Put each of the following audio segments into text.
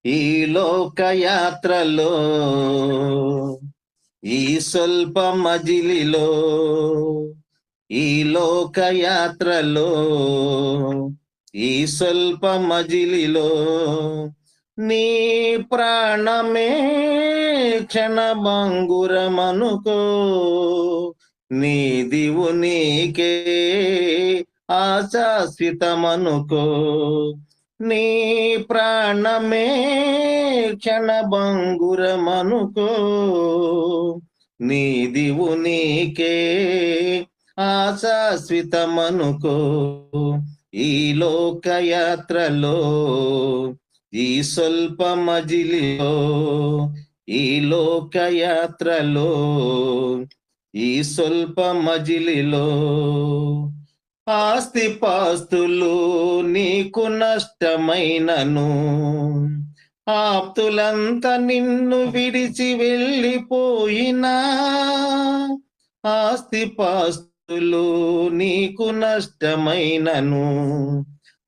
ఈ లోకయాత్రలో ఈ స్వల్ప మజిలిలో ఈ లోకయాత్రలో ఈ స్వల్ప మజిలిలో నీ ప్రాణమే క్షణభంగురమనుకో నీ దివు నీకే ఆశాశ్వితమనుకో నీ ప్రాణమే క్షణభంగురమనుకో నీ దివు నీకే ఆశాశ్వితమనుకో ఈ లోకయాత్రలో ఈ స్వల్ప మజిలిలో ఈ లోకయాత్రలో ఈ స్వల్ప మజిలిలో ఆస్తిపాస్తులు నీకు నష్టమైనను ఆప్తులంతా నిన్ను విడిచి వెళ్ళిపోయినా ఆస్తిపాస్తులు నీకు నష్టమైనను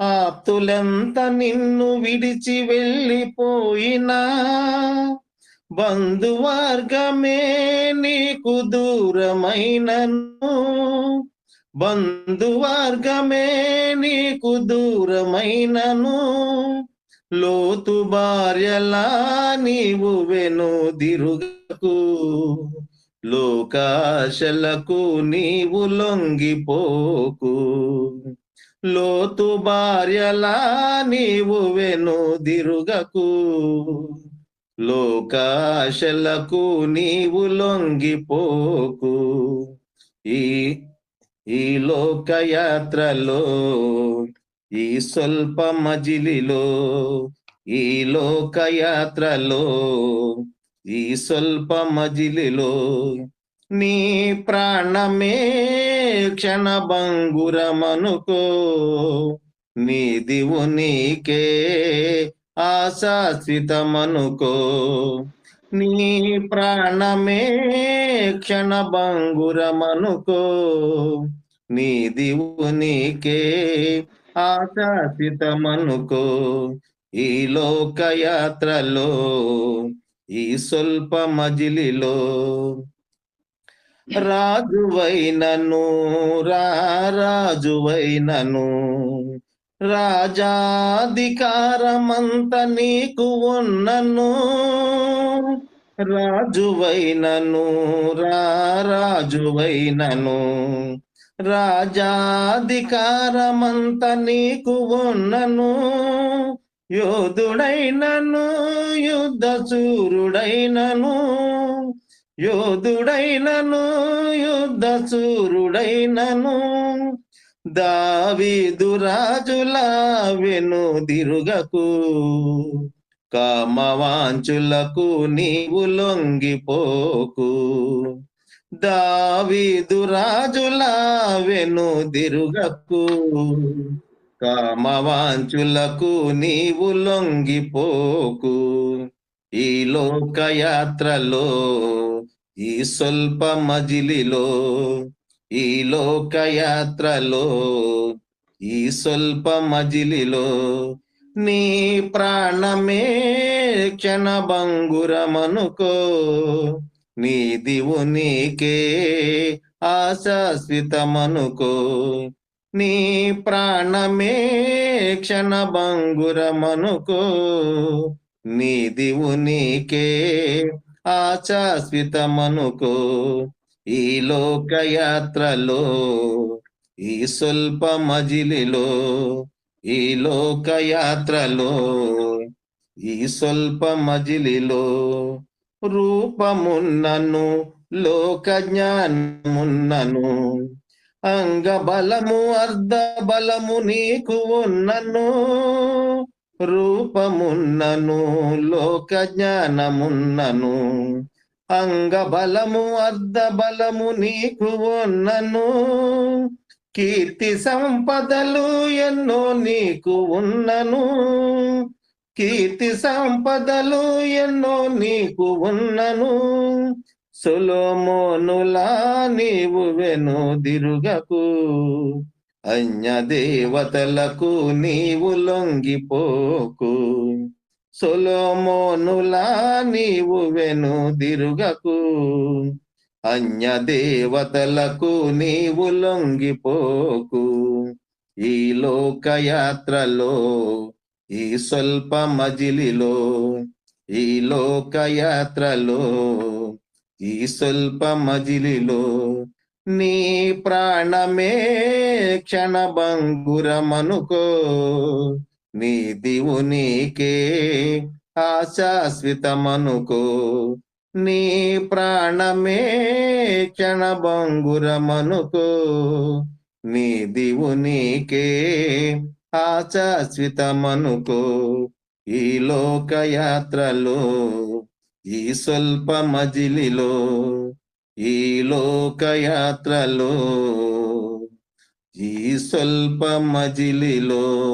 ఆప్తులంతా నిన్ను విడిచి వెళ్ళిపోయినా బంధువర్గమే నీకు దూరమైనను బంధువర్గమే నీకు దూరమైనను లోతు భార్యలా నీవు వెనుదిరుగకు లోకాశలకు నీవు లొంగిపోకు లోతు భార్యలా నీవు వెనుదిరుగకు లోకాశలకు నీవు లొంగిపోకు ఈ లోకయాత్రలో ఈ స్వల్ప మజిలిలో ఈ లోకయాత్రలో ఈ స్వల్ప మజిలిలో నీ ప్రాణమే క్షణభంగురమనుకో నీ దివు నీకే ఆశాశ్వితమనుకో నీ ప్రాణమే క్షణభంగురమనుకో నీ దివు నీకే ఆశాశ్వితమనుకో ఈ లోకయాత్రలో ఈ స్వల్ప మజిలిలో రాజువైనను రాజువైనను రాజాధికారమంత నీకు ఉన్నను రాజువైనను రాజువైనను రాజాధికారమంత నీకు ఉన్నను యోధుడైనను యుద్ధ శూరుడైనను యోధుడైనను యుద్ధ శూరుడైనను దావీదు రాజులా వెనుదిరుగకు కామవాంచులకు నీవు లొంగిపోకు దావీదు రాజులా వెనుదిరుగకు కామవాంచులకు నీవు లొంగిపోకు ఈ లోకయాత్రలో ఈ స్వల్ప మజిలిలో ఈ లోకయాత్రలో ఈ స్వల్ప మజిలిలో నీ ప్రాణమే క్షణభంగురమనుకో నీ దివు నీకే ఆశాశ్వితమనుకో నీ ప్రాణమే క్షణభంగురమనుకో నీ దివు నీకే ఆశాశ్వితమనుకో ఈ లోకయాత్రలో ఈ స్వల్ప మజిలిలో ఈ లోకయాత్రలో ఈ స్వల్ప మజిలిలో రూపమున్నను లోక జ్ఞానమున్నను అంగబలము అర్ధ బలము నీకు ఉన్నను రూపమున్నను లోక జ్ఞానమున్నను అంగబలము అర్ధ బలము నీకు ఉన్నను కీర్తి సంపదలు ఎన్నో నీకు ఉన్నను కీర్తి సంపదలు ఎన్నో నీకు ఉన్నను సొలొమోనులా నీవు వెనుదిరుగకు అన్య దేవతలకు నీవు లొంగిపోకు సొలొమోనులా నీవు వెనుదిరుగకు, అన్య దేవతలకు నీవు లొంగిపోకు. ఈ లోకయాత్రలో, ఈ స్వల్ప మజిలిలో, ఈ లోకయాత్రలో, ఈ స్వల్ప మజిలిలో నీ ప్రాణమే క్షణభంగురమనుకో. నీ దేవునికే ఆశాశ్వతమనుకో. నీ ప్రాణమే క్షణభంగురమనుకో. నీ దేవునికే ఆశాశ్వతమనుకో. ఈ లోకయాత్రలో, ఈ స్వల్ప మజిలిలో, ఈ లోకయాత్రలో, ఈ స్వల్ప మజిలిలో